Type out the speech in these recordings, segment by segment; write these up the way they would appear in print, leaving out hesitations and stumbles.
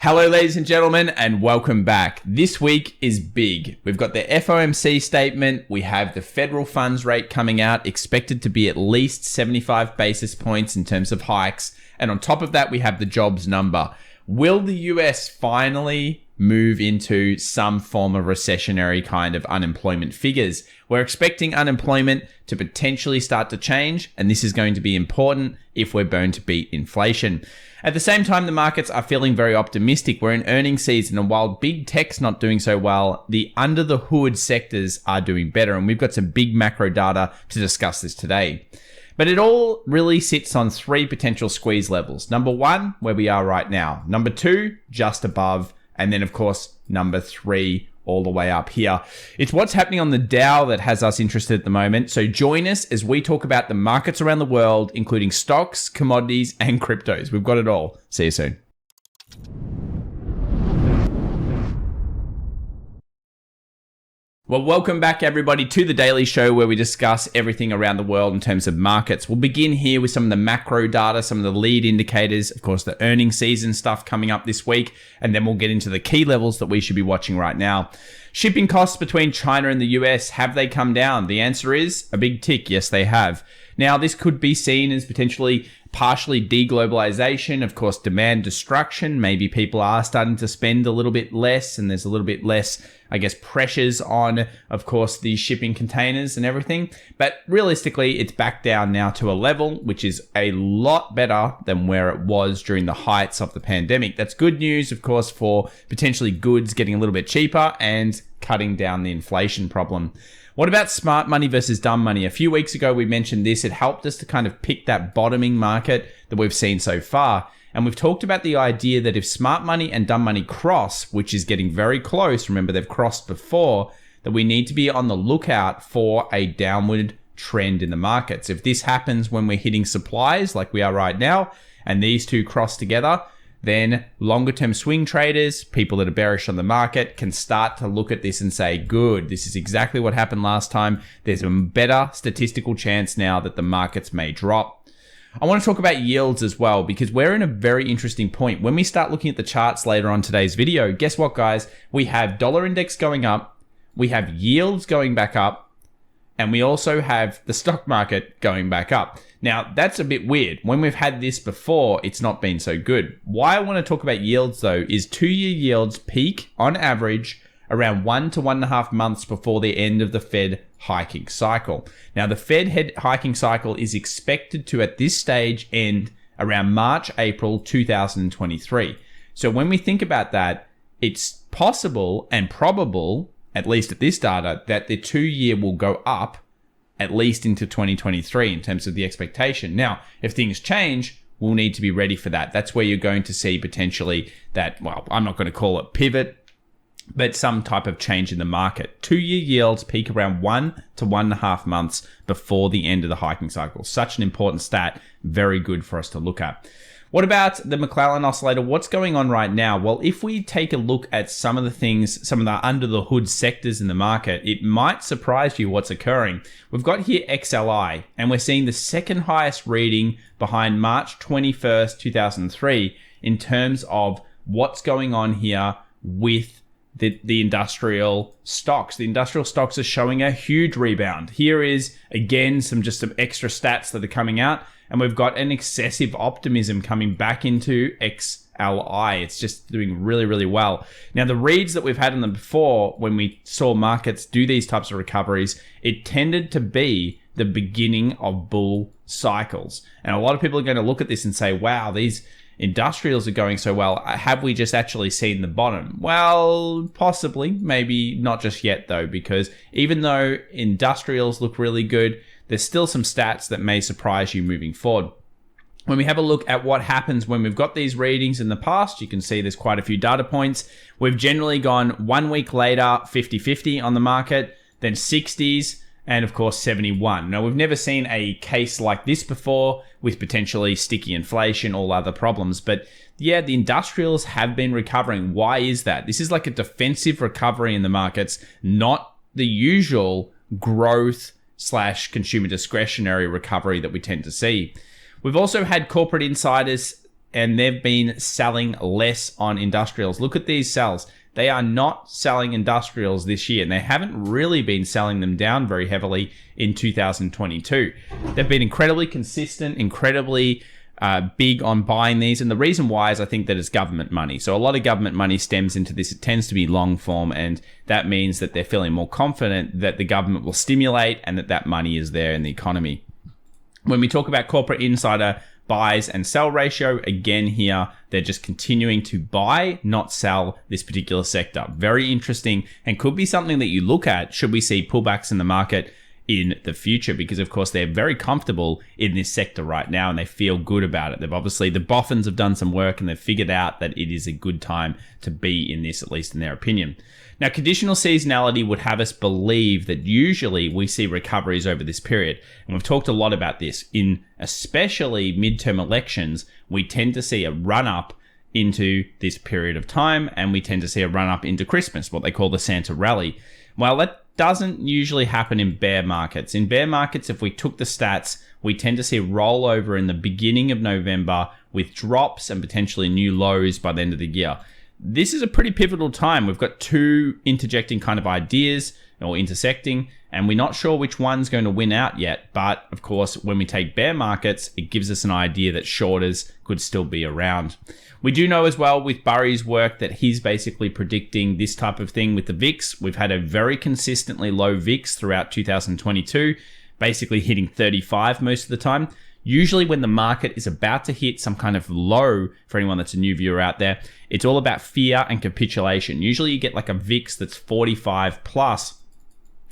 Hello, ladies and gentlemen, and welcome back. This week is big. We've got the FOMC statement. We have the federal funds rate coming out, expected to be at least 75 basis points in terms of hikes. And on top of that, we have the jobs number. Will the US finally move into some form of recessionary kind of unemployment figures? We're expecting unemployment to potentially start to change, and this is going to be important if we're going to beat inflation. At the same time, the markets are feeling very optimistic. We're in earnings season, and while big tech's not doing so well, the under the hood sectors are doing better, and we've got some big macro data to discuss this today. But it all really sits on three potential squeeze levels. Number one, where we are right now. Number two, just above. And then, of course, number three, all the way up here. It's what's happening on the Dow that has us interested at the moment. So join us as we talk about the markets around the world, including stocks, commodities, and cryptos. We've got it all. See you soon. Well, welcome back, everybody, to the Daily Show, where we discuss everything around the world in terms of markets. We'll begin here with some of the macro data, some of the lead indicators, of course, the earnings season stuff coming up this week, and then we'll get into the key levels that we should be watching right now. Shipping costs between China and the US, have they come down? The answer is a big tick. Yes, they have. Now, this could be seen as potentially partially deglobalization, of course, demand destruction. Maybe people are starting to spend a little bit less, and there's a little bit less, I guess, pressures on, of course, the shipping containers and everything. But realistically, it's back down now to a level which is a lot better than where it was during the heights of the pandemic. That's good news, of course, for potentially goods getting a little bit cheaper and cutting down the inflation problem. What about smart money versus dumb money? A few weeks ago, we mentioned this. It helped us to kind of pick that bottoming market that we've seen so far. And we've talked about the idea that if smart money and dumb money cross, which is getting very close, remember they've crossed before, that we need to be on the lookout for a downward trend in the markets. If this happens when we're hitting supplies like we are right now, and these two cross together, then longer term swing traders, people that are bearish on the market, can start to look at this and say, good, this is exactly what happened last time. There's a better statistical chance now that the markets may drop. I want to talk about yields as well, because we're in a very interesting point. When we start looking at the charts later on today's video, guess what, guys? We have dollar index going up, we have yields going back up, and we also have the stock market going back up. Now, that's a bit weird. When we've had this before, it's not been so good. Why I want to talk about yields, though, is 2-year yields peak on average around 1 to 1.5 months before the end of the Fed hiking cycle. Now, the Fed hiking cycle is expected to, at this stage, end around March, April 2023. So when we think about that, it's possible and probable, at least at this data, that the 2-year will go up at least into 2023 in terms of the expectation. Now, if things change, we'll need to be ready for that. That's where you're going to see potentially that, well, I'm not going to call it pivot, but some type of change in the market. 2-year yields peak around 1 to 1.5 months before the end of the hiking cycle. Such an important stat. Very good for us to look at. What about the McClellan oscillator? What's going on right now? Well, if we take a look at some of the things, some of the under the hood sectors in the market, it might surprise you what's occurring. We've got here XLI, and we're seeing the second highest reading behind March 21st, 2003 in terms of what's going on here with the industrial stocks. The industrial stocks are showing a huge rebound. Here is, again, some extra stats that are coming out. And we've got an excessive optimism coming back into XLI. It's just doing really, really well. Now, the reads that we've had in them before, when we saw markets do these types of recoveries, it tended to be the beginning of bull cycles. And a lot of people are going to look at this and say, wow, these industrials are going so well. Have we just actually seen the bottom? Well, possibly. Maybe not just yet, though, because even though industrials look really good, there's still some stats that may surprise you moving forward. When we have a look at what happens when we've got these readings in the past, you can see there's quite a few data points. We've generally gone 1 week later, 50-50 on the market, then 60s, and of course 71. Now, we've never seen a case like this before with potentially sticky inflation, all other problems. But yeah, the industrials have been recovering. Why is that? This is like a defensive recovery in the markets, not the usual growth / consumer discretionary recovery that we tend to see. We've also had corporate insiders and they've been selling less on industrials. Look at these sells. They are not selling industrials this year, and they haven't really been selling them down very heavily in 2022. They've been incredibly consistent, incredibly big on buying these. And the reason why is I think that it's government money. So a lot of government money stems into this. It tends to be long form, and that means that they're feeling more confident that the government will stimulate and that money is there in the economy. When we talk about corporate insider buys and sell ratio, again here, they're just continuing to buy, not sell this particular sector. Very interesting, and could be something that you look at should we see pullbacks in the market in the future, because of course they're very comfortable in this sector right now and they feel good about it. They've obviously, the boffins have done some work and they've figured out that it is a good time to be in this, at least in their opinion. Now, conditional seasonality would have us believe that usually we see recoveries over this period. And we've talked a lot about this. In especially midterm elections, we tend to see a run up into this period of time, and we tend to see a run up into Christmas, what they call the Santa rally. Well, that doesn't usually happen in bear markets. In bear markets, if we took the stats, we tend to see a rollover in the beginning of November with drops and potentially new lows by the end of the year. This is a pretty pivotal time. We've got two interjecting kind of ideas or intersecting, and we're not sure which one's going to win out yet. But of course, when we take bear markets, it gives us an idea that shorters could still be around. We do know as well with Burry's work that he's basically predicting this type of thing with the VIX. We've had a very consistently low VIX throughout 2022, basically hitting 35 most of the time. Usually when the market is about to hit some kind of low, for anyone that's a new viewer out there, it's all about fear and capitulation. Usually you get like a VIX that's 45 plus,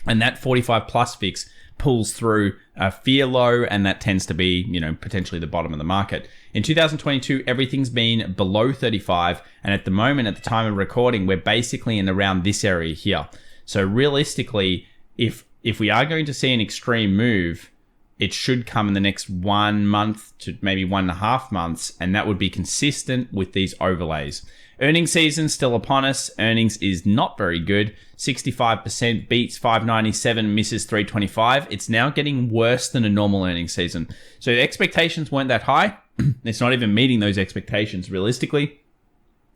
and that 45 plus VIX pulls through a fear low, and that tends to be, potentially the bottom of the market. In 2022, everything's been below 35, and at the moment, at the time of recording, we're basically in around this area here. So realistically, if we are going to see an extreme move, it should come in the next 1 month to maybe 1.5 months, and that would be consistent with these overlays. Earnings season still upon us. Earnings is not very good. 65% beats 597, misses 325. It's now getting worse than a normal earnings season. So the expectations weren't that high. It's not even meeting those expectations realistically.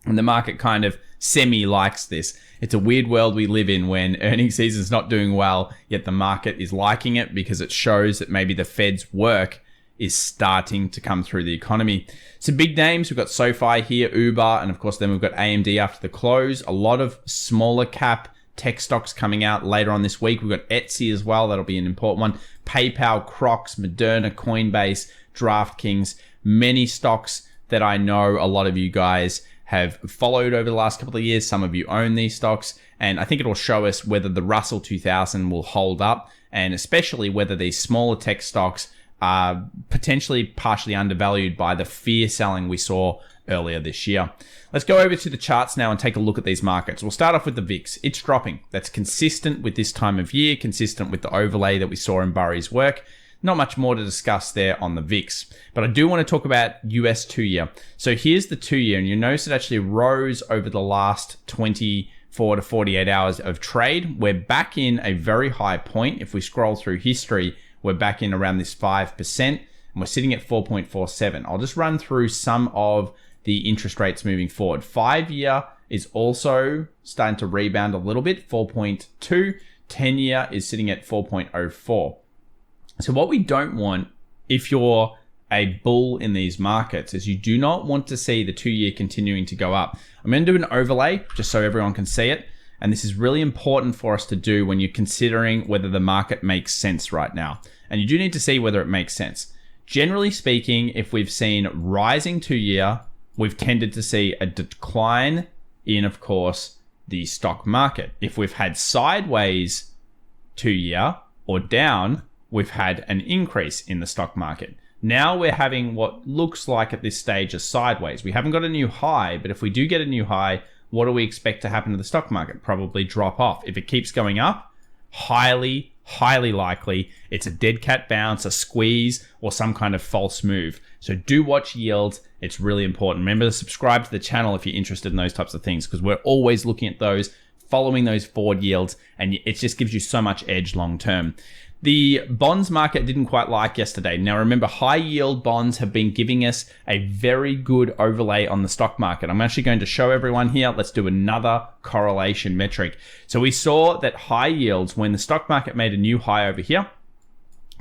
And the market kind of semi-likes this. It's a weird world we live in when earnings season's not doing well, yet the market is liking it because it shows that maybe the Fed's work is starting to come through the economy. Some big names, we've got SoFi here, Uber, and of course then we've got AMD after the close. A lot of smaller cap tech stocks coming out later on this week. We've got Etsy as well, that'll be an important one. PayPal, Crocs, Moderna, Coinbase, DraftKings, many stocks that I know a lot of you guys have followed over the last couple of years. Some of you own these stocks, and I think it will show us whether the Russell 2000 will hold up, and especially whether these smaller tech stocks are potentially partially undervalued by the fear selling we saw earlier this year. Let's go over to the charts now and take a look at these markets. We'll start off with the VIX. It's dropping. That's consistent with this time of year, consistent with the overlay that we saw in Burry's work. Not much more to discuss there on the VIX, but I do want to talk about US 2-year. So here's the 2-year, and you notice it actually rose over the last 24 to 48 hours of trade. We're back in a very high point. If we scroll through history, we're back in around this 5%, and we're sitting at 4.47. I'll just run through some of the interest rates moving forward. 5-year is also starting to rebound a little bit, 4.2. 10-year is sitting at 4.04. So what we don't want, if you're a bull in these markets, is you do not want to see the 2-year continuing to go up. I'm going to do an overlay just so everyone can see it. And this is really important for us to do when you're considering whether the market makes sense right now. And you do need to see whether it makes sense. Generally speaking, if we've seen rising 2-year, we've tended to see a decline in, of course, the stock market. If we've had sideways 2-year or down, we've had an increase in the stock market. Now we're having what looks like at this stage a sideways. We haven't got a new high, but if we do get a new high, what do we expect to happen to the stock market? Probably drop off. If it keeps going up, highly likely it's a dead cat bounce, a squeeze, or some kind of false move. So do watch yields. It's really important. Remember to subscribe to the channel if you're interested in those types of things, because we're always looking at those, following those forward yields, and it just gives you so much edge long term. The bonds market didn't quite like yesterday. Now remember, high yield bonds have been giving us a very good overlay on the stock market. I'm actually going to show everyone here. Let's do another correlation metric. So we saw that high yields, when the stock market made a new high over here,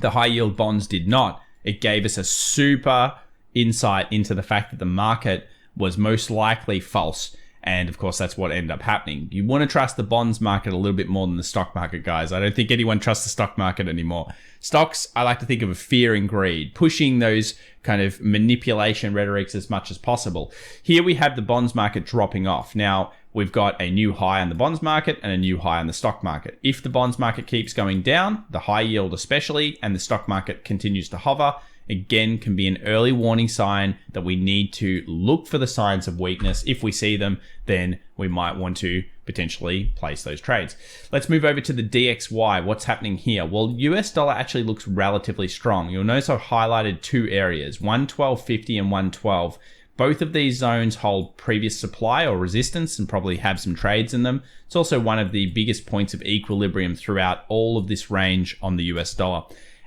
the high yield bonds did not. It gave us a super insight into the fact that the market was most likely false. And of course, that's what ended up happening. You want to trust the bonds market a little bit more than the stock market, guys. I don't think anyone trusts the stock market anymore. Stocks, I like to think of a fear and greed, pushing those kind of manipulation rhetorics as much as possible. Here we have the bonds market dropping off. Now, we've got a new high on the bonds market and a new high on the stock market. If the bonds market keeps going down, the high yield especially, and the stock market continues to hover, again, can be an early warning sign that we need to look for the signs of weakness. If we see them, then we might want to potentially place those trades. Let's move over to the DXY. What's happening here? Well, US dollar actually looks relatively strong. You'll notice I've highlighted two areas, 112.50 and 112. Both of these zones hold previous supply or resistance and probably have some trades in them. It's also one of the biggest points of equilibrium throughout all of this range on the US dollar.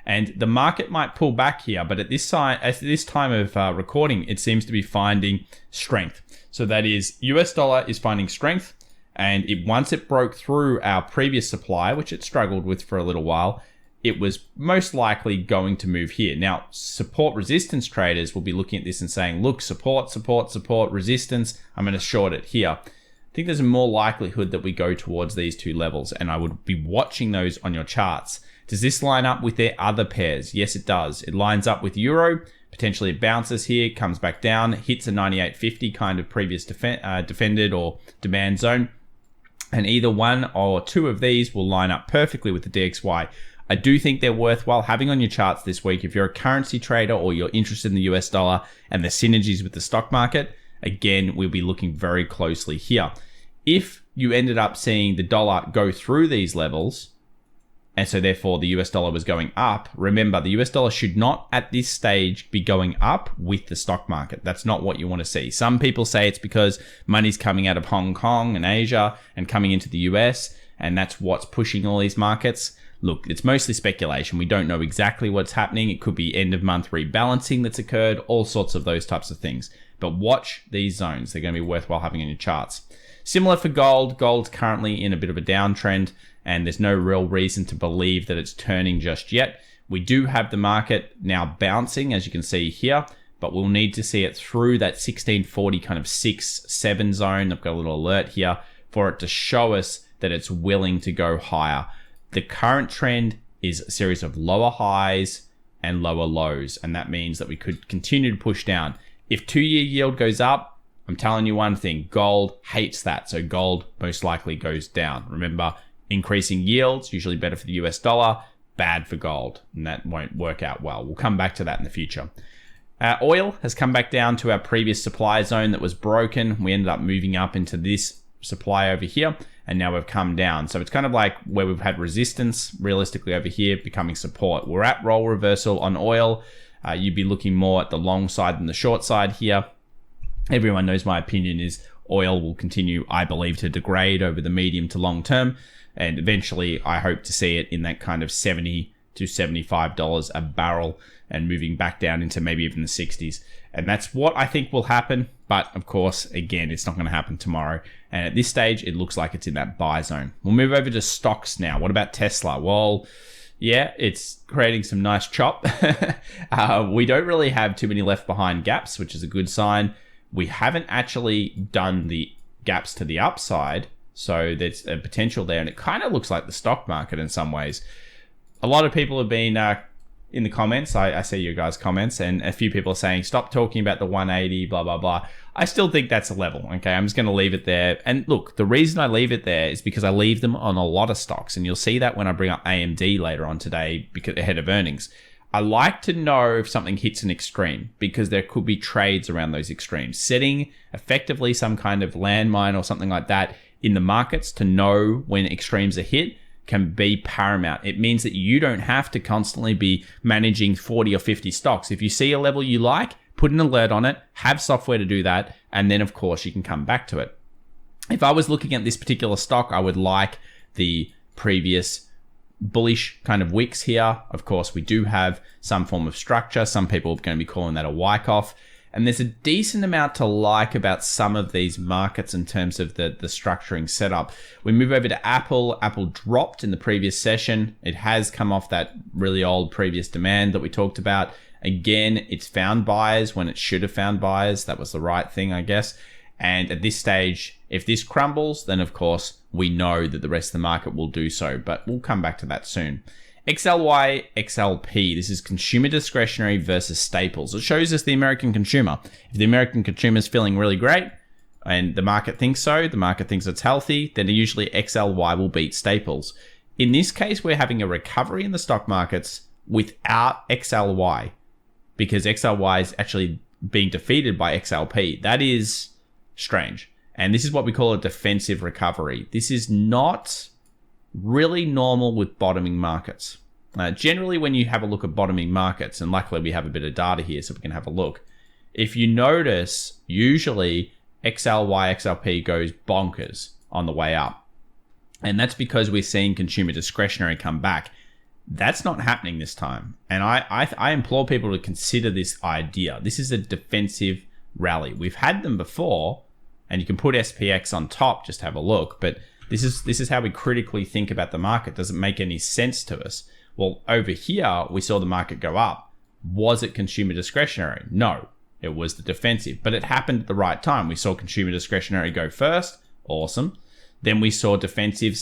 And the market might pull back here, but at this time of recording, it seems to be finding strength. So that is, US dollar is finding strength, and once it broke through our previous supply, which it struggled with for a little while, it was most likely going to move here. Now, support resistance traders will be looking at this and saying, look, support, support, support, resistance, I'm going to short it here. I think there's a more likelihood that we go towards these two levels, and I would be watching those on your charts. Does this line up with their other pairs? Yes, it does. It lines up with euro. Potentially it bounces here, comes back down, hits a 98.50 kind of previous defended or demand zone. And either one or two of these will line up perfectly with the DXY. I do think they're worthwhile having on your charts this week. If you're a currency trader or you're interested in the US dollar and the synergies with the stock market, again, we'll be looking very closely here. If you ended up seeing the dollar go through these levels, and so therefore the US dollar was going up, remember the US dollar should not at this stage be going up with the stock market. That's not what you want to see. Some people say it's because money's coming out of Hong Kong and Asia and coming into the US, and that's what's pushing all these markets. Look, it's mostly speculation. We don't know exactly what's happening. It could be end of month rebalancing that's occurred, all sorts of those types of things. But watch these zones. They're going to be worthwhile having in your charts. Similar for gold. Gold's currently in a bit of a downtrend, and there's no real reason to believe that it's turning just yet. We do have the market now bouncing, as you can see here, but we'll need to see it through that 1640 kind of 6-7 zone. I've got a little alert here for it to show us that it's willing to go higher. The current trend is a series of lower highs and lower lows, and that means that we could continue to push down. If 2-year yield goes up, I'm telling you one thing, gold hates that. So gold most likely goes down. Remember, increasing yields, usually better for the US dollar, bad for gold, and that won't work out well. We'll come back to that in the future. Oil has come back down to our previous supply zone that was broken. We ended up moving up into this supply over here, and now we've come down. So it's kind of like where we've had resistance realistically over here becoming support. We're at role reversal on oil. You'd be looking more at the long side than the short side here. Everyone knows my opinion is oil will continue, I believe, to degrade over the medium to long term. And eventually, I hope to see it in that kind of $70 to $75 a barrel and moving back down into maybe even the 60s. And that's what I think will happen. But of course, again, it's not going to happen tomorrow. And at this stage, it looks like it's in that buy zone. We'll move over to stocks now. What about Tesla? Well, yeah, it's creating some nice chop. We don't really have too many left behind gaps, which is a good sign. We haven't actually done the gaps to the upside, so there's a potential there, and it kind of looks like the stock market in some ways. A lot of people have been in the comments, I see your guys' comments, and a few people are saying, stop talking about the 180, blah, blah, blah. I still think that's a level, okay? I'm just going to leave it there. And look, the reason I leave it there is because I leave them on a lot of stocks, and you'll see that when I bring up AMD later on today because ahead of earnings. I like to know if something hits an extreme because there could be trades around those extremes. Setting effectively some kind of landmine or something like that in the markets to know when extremes are hit can be paramount. It means that you don't have to constantly be managing 40 or 50 stocks. If you see a level you like, put an alert on it, have software to do that, and then of course you can come back to it. If I was looking at this particular stock, I would like the previous bullish kind of wicks here. Of course, we do have some form of structure. Some people are going to be calling that a Wyckoff. And there's a decent amount to like about some of these markets in terms of the structuring setup. We move over to Apple. Apple dropped in the previous session. It has come off that really old previous demand that we talked about. Again, it's found buyers when it should have found buyers. That was the right thing, I guess. And at this stage, if this crumbles, then of course, we know that the rest of the market will do so. But we'll come back to that soon. XLY, XLP, this is consumer discretionary versus staples. It shows us the American consumer. If the American consumer is feeling really great and the market thinks so, the market thinks it's healthy, then usually XLY will beat staples. In this case, we're having a recovery in the stock markets without XLY because XLY is actually being defeated by XLP. That is strange. And this is what we call a defensive recovery. This is not really normal with bottoming markets. Generally, when you have a look at bottoming markets, and luckily we have a bit of data here so we can have a look. If you notice, usually XLY, XLP goes bonkers on the way up. And that's because we're seeing consumer discretionary come back. That's not happening this time. And I implore people to consider this idea. This is a defensive rally. We've had them before, and you can put SPX on top, just have a look. But this is how we critically think about the market. Does it make any sense to us? Well, over here, we saw the market go up. Was it consumer discretionary? No, it was the defensive, but it happened at the right time. We saw consumer discretionary go first. Awesome. Then we saw defensive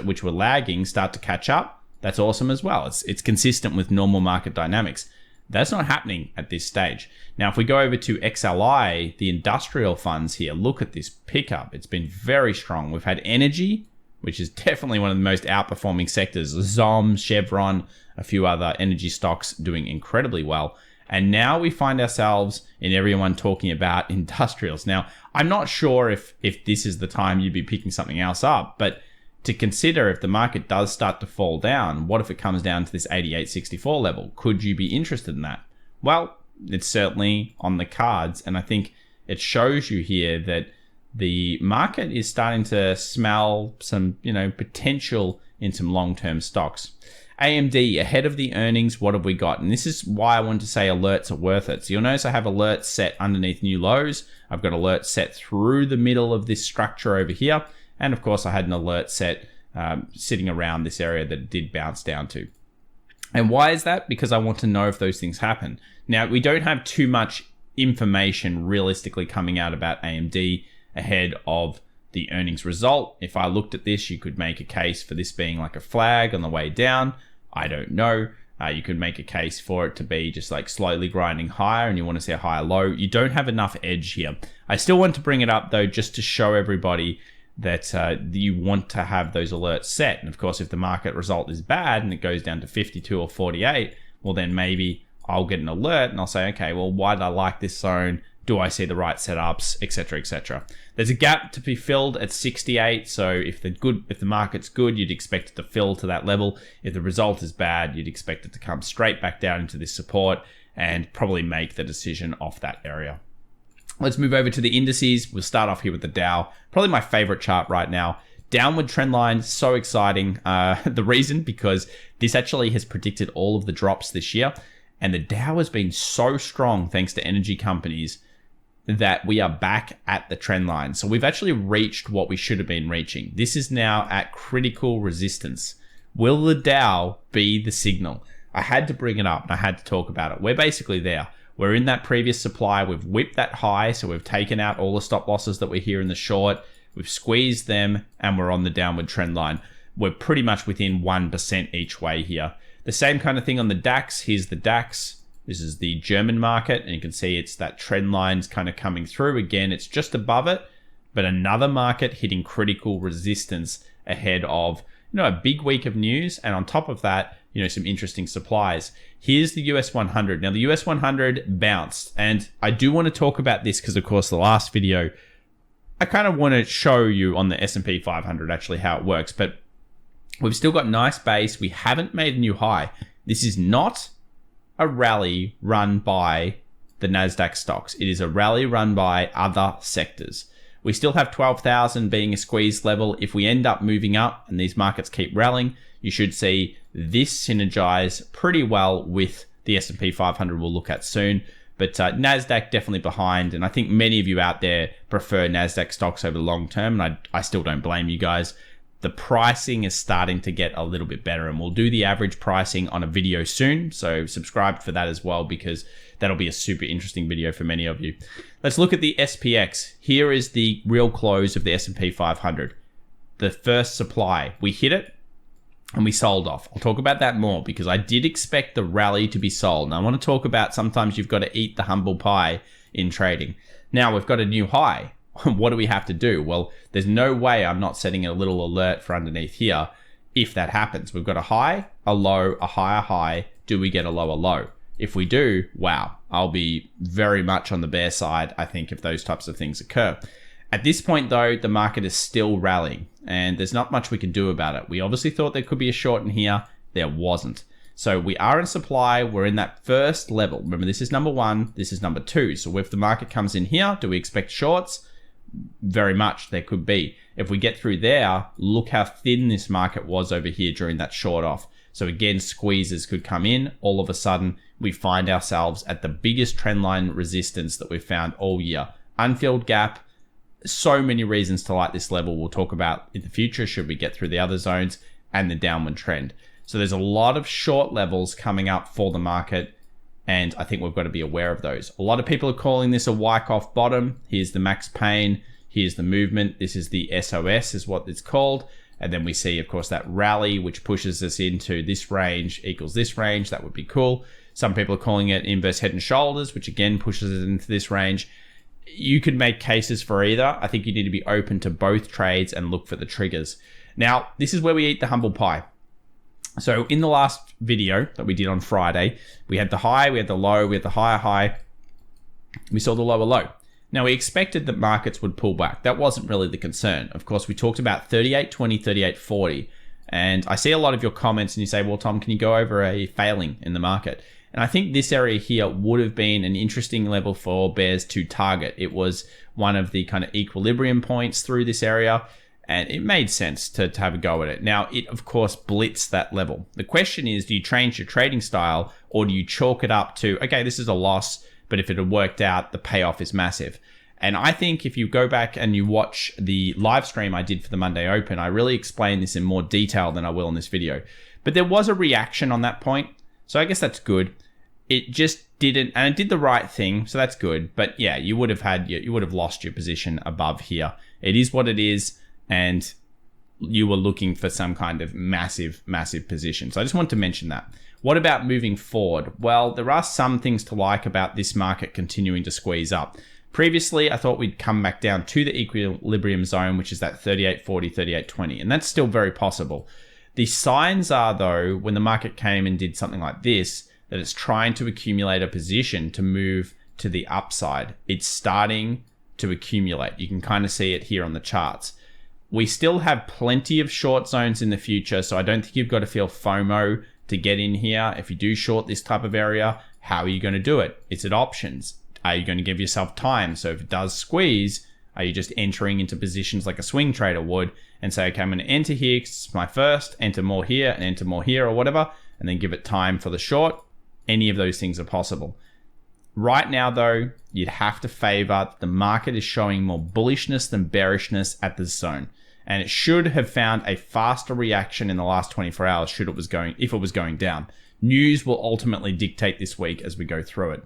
which were lagging, start to catch up. That's awesome as well. It's consistent with normal market dynamics. That's not happening at this stage. Now, if we go over to XLI, the industrial funds here, look at this pickup. It's been very strong. We've had energy, which is definitely one of the most outperforming sectors. Zom, Chevron, a few other energy stocks doing incredibly well. And now we find ourselves in everyone talking about industrials. Now, I'm not sure if this is the time you'd be picking something else up, but to consider if the market does start to fall down, what if it comes down to this 88.64 level? Could you be interested in that? Well, it's certainly on the cards. And I think it shows you here that the market is starting to smell some, potential in some long-term stocks. AMD, ahead of the earnings, what have we got? And this is why I want to say alerts are worth it. So you'll notice I have alerts set underneath new lows. I've got alerts set through the middle of this structure over here. And of course, I had an alert set sitting around this area that it did bounce down to. And why is that? Because I want to know if those things happen. Now, we don't have too much information realistically coming out about AMD ahead of the earnings result. If I looked at this, you could make a case for this being like a flag on the way down. I don't know. You could make a case for it to be just like slowly grinding higher and you want to see a higher low. You don't have enough edge here. I still want to bring it up though, just to show everybody that you want to have those alerts set. And of course, if the market result is bad and it goes down to 52 or 48, well, then maybe I'll get an alert and I'll say, okay, well, why did I like this zone? Do I see the right setups, etc., etc. There's a gap to be filled at 68. So if the market's good, you'd expect it to fill to that level. If the result is bad, you'd expect it to come straight back down into this support and probably make the decision off that area. Let's move over to the indices. We'll start off here with the Dow. Probably my favorite chart right now. Downward trend line, so exciting. The reason, because this actually has predicted all of the drops this year. And the Dow has been so strong thanks to energy companies that we are back at the trend line. So we've actually reached what we should have been reaching. This is now at critical resistance. Will the Dow be the signal? I had to bring it up and I had to talk about it. We're basically there. We're in that previous supply. We've whipped that high. So we've taken out all the stop losses that were here in the short. We've squeezed them and we're on the downward trend line. We're pretty much within 1% each way here. The same kind of thing on the DAX. Here's the DAX. This is the German market. And you can see it's that trend line's kind of coming through. Again, it's just above it. But another market hitting critical resistance ahead of, a big week of news. And on top of that, some interesting supplies. Here's the US 100. Now, the US 100 bounced. And I do want to talk about this because, of course, the last video, I kind of want to show you on the SP 500 actually how it works. But we've still got nice base. We haven't made a new high. This is not a rally run by the Nasdaq stocks. It is a rally run by other sectors. We still have 12,000 being a squeeze level. If we end up moving up and these markets keep rallying, you should see this synergize pretty well with the S&P 500 we'll look at soon. But Nasdaq definitely behind, and I think many of you out there prefer Nasdaq stocks over the long term, and I still don't blame you guys. The pricing is starting to get a little bit better, and we'll do the average pricing on a video soon, so subscribe for that as well, because that'll be a super interesting video for many of you. Let's look at the SPX. Here is the real close of the S&P 500. The first supply, we hit it, and we sold off. I'll talk about that more because I did expect the rally to be sold. And I want to talk about sometimes you've got to eat the humble pie in trading. Now we've got a new high. What do we have to do? Well, there's no way I'm not setting a little alert for underneath here if that happens. We've got a high, a low, a higher high. Do we get a lower low? If we do, wow, I'll be very much on the bear side, I think, if those types of things occur. At this point, though, the market is still rallying, and there's not much we can do about it. We obviously thought there could be a short in here. There wasn't. So we are in supply. We're in that first level. Remember, this is number one. This is number two. So if the market comes in here, do we expect shorts? Very much. There could be. If we get through there, look how thin this market was over here during that short off. So again, squeezes could come in. All of a sudden, we find ourselves at the biggest trendline resistance that we've found all year. Unfilled gap. So many reasons to like this level we'll talk about in the future should we get through the other zones and the downward trend. So there's a lot of short levels coming up for the market, and I think we've got to be aware of those. A lot of people are calling this a Wyckoff bottom. Here's the max pain. Here's the movement. This is the SOS is what it's called. And then we see, of course, that rally, which pushes us into this range equals this range. That would be cool. Some people are calling it inverse head and shoulders, which again pushes it into this range. You could make cases for either. I think you need to be open to both trades and look for the triggers. Now, this is where we eat the humble pie. So in the last video that we did on Friday, we had the high, we had the low, we had the higher high. We saw the lower low. Now, we expected that markets would pull back. That wasn't really the concern. Of course, we talked about 38.20, 38.40. And I see a lot of your comments and you say, well, Tom, can you go over a failing in the market? And I think this area here would have been an interesting level for bears to target. It was one of the kind of equilibrium points through this area, and it made sense to have a go at it. Now, it, of course, blitzed that level. The question is, do you change your trading style or do you chalk it up to, okay, this is a loss, but if it had worked out, the payoff is massive? And I think if you go back and you watch the live stream I did for the Monday Open, I really explain this in more detail than I will in this video. But there was a reaction on that point, so I guess that's good. It just didn't, and it did the right thing, so that's good. But yeah, you would have lost your position above here. It is what it is, and you were looking for some kind of massive position. So I just want to mention that. What about moving forward? Well, there are some things to like about this market continuing to squeeze up. Previously, I thought we'd come back down to the equilibrium zone, which is that 38.40, 38.20, and that's still very possible. The signs are, though, when the market came and did something like this, that it's trying to accumulate a position to move to the upside. It's starting to accumulate. You can kind of see it here on the charts. We still have plenty of short zones in the future, so I don't think you've got to feel FOMO to get in here. If you do short this type of area, how are you going to do it? It's at options. Are you going to give yourself time? So if it does squeeze, are you just entering into positions like a swing trader would and say, okay, I'm going to enter here because it's my first, enter more here and enter more here or whatever, and then give it time for the short? Any of those things are possible. Right now, though, you'd have to favor the market is showing more bullishness than bearishness at this zone. And it should have found a faster reaction in the last 24 hours if it was going down. News will ultimately dictate this week as we go through it.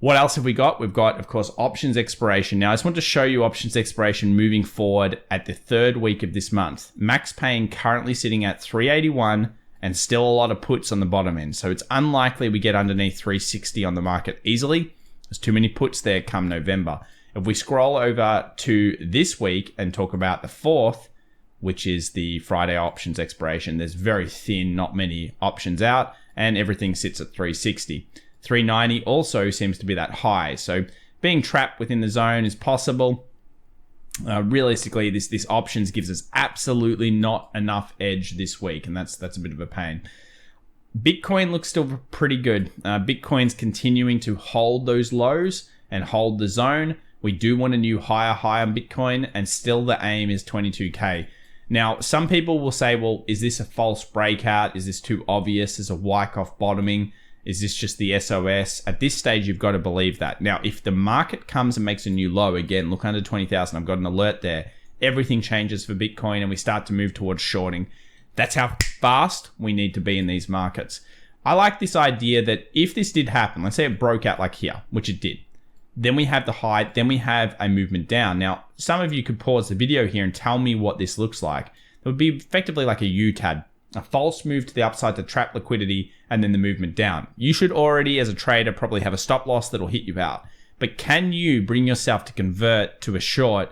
What else have we got? We've got, of course, options expiration. Now, I just want to show you options expiration moving forward at the third week of this month. Max pain currently sitting at 381 and still a lot of puts on the bottom end. So it's unlikely we get underneath 360 on the market easily. There's too many puts there come November. If we scroll over to this week and talk about the 4th, which is the Friday options expiration, there's very thin, not many options out, and everything sits at 360. 390 also seems to be that high. So being trapped within the zone is possible. Realistically, this options gives us absolutely not enough edge this week, and that's a bit of a pain. Bitcoin looks still pretty good. Bitcoin's continuing to hold those lows and hold the zone. We do want a new higher high on Bitcoin, and still the aim is 22K. Now, some people will say, well, is this a false breakout? Is this too obvious? Is a Wyckoff bottoming? Is this just the SOS? At this stage, you've got to believe that. Now, if the market comes and makes a new low, again, look under 20,000, I've got an alert there. Everything changes for Bitcoin and we start to move towards shorting. That's how fast we need to be in these markets. I like this idea that if this did happen, let's say it broke out like here, which it did. Then we have the high, then we have a movement down. Now, some of you could pause the video here and tell me what this looks like. It would be effectively like a U-tab, a false move to the upside to trap liquidity and then the movement down. You should already, as a trader, probably have a stop loss that'll hit you out. But can you bring yourself to convert to a short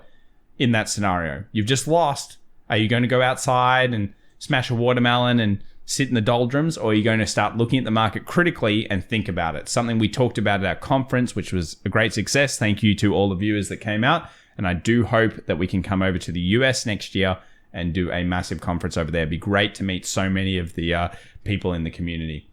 in that scenario? You've just lost. Are you going to go outside and smash a watermelon and sit in the doldrums, or are you going to start looking at the market critically and think about it? Something we talked about at our conference, which was a great success. Thank you to all the viewers that came out. And I do hope that we can come over to the US next year and do a massive conference over there. It'd be great to meet so many of the people in the community.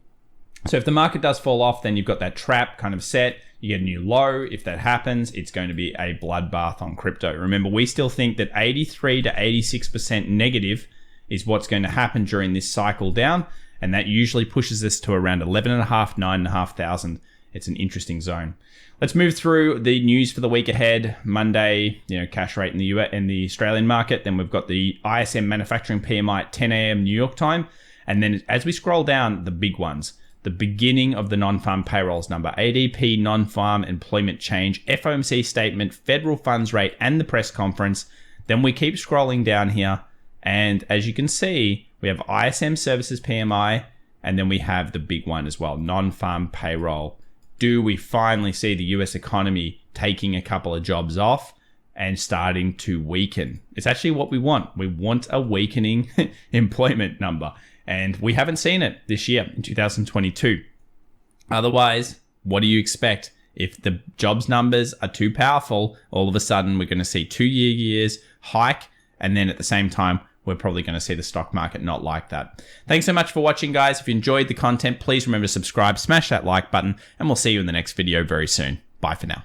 So if the market does fall off, then you've got that trap kind of set. You get a new low. If that happens, it's going to be a bloodbath on crypto. Remember, we still think that 83 to 86% negative is what's going to happen during this cycle down. And that usually pushes us to around 11.5, 9,500. It's an interesting zone. Let's move through the news for the week ahead. Monday, cash rate in the US and the Australian market. Then we've got the ISM manufacturing PMI at 10 a.m. New York time. And then as we scroll down, the big ones, the beginning of the non-farm payrolls number, ADP non-farm employment change, FOMC statement, federal funds rate, and the press conference. Then we keep scrolling down here. And as you can see, we have ISM services PMI, and then we have the big one as well, non-farm payroll. Do we finally see the US economy taking a couple of jobs off and starting to weaken? It's actually what we want. We want a weakening employment number. And we haven't seen it this year in 2022. Otherwise, what do you expect? If the jobs numbers are too powerful, all of a sudden we're going to see 2-year years hike. And then at the same time, we're probably going to see the stock market not like that. Thanks so much for watching, guys. If you enjoyed the content, please remember to subscribe, smash that like button, and we'll see you in the next video very soon. Bye for now.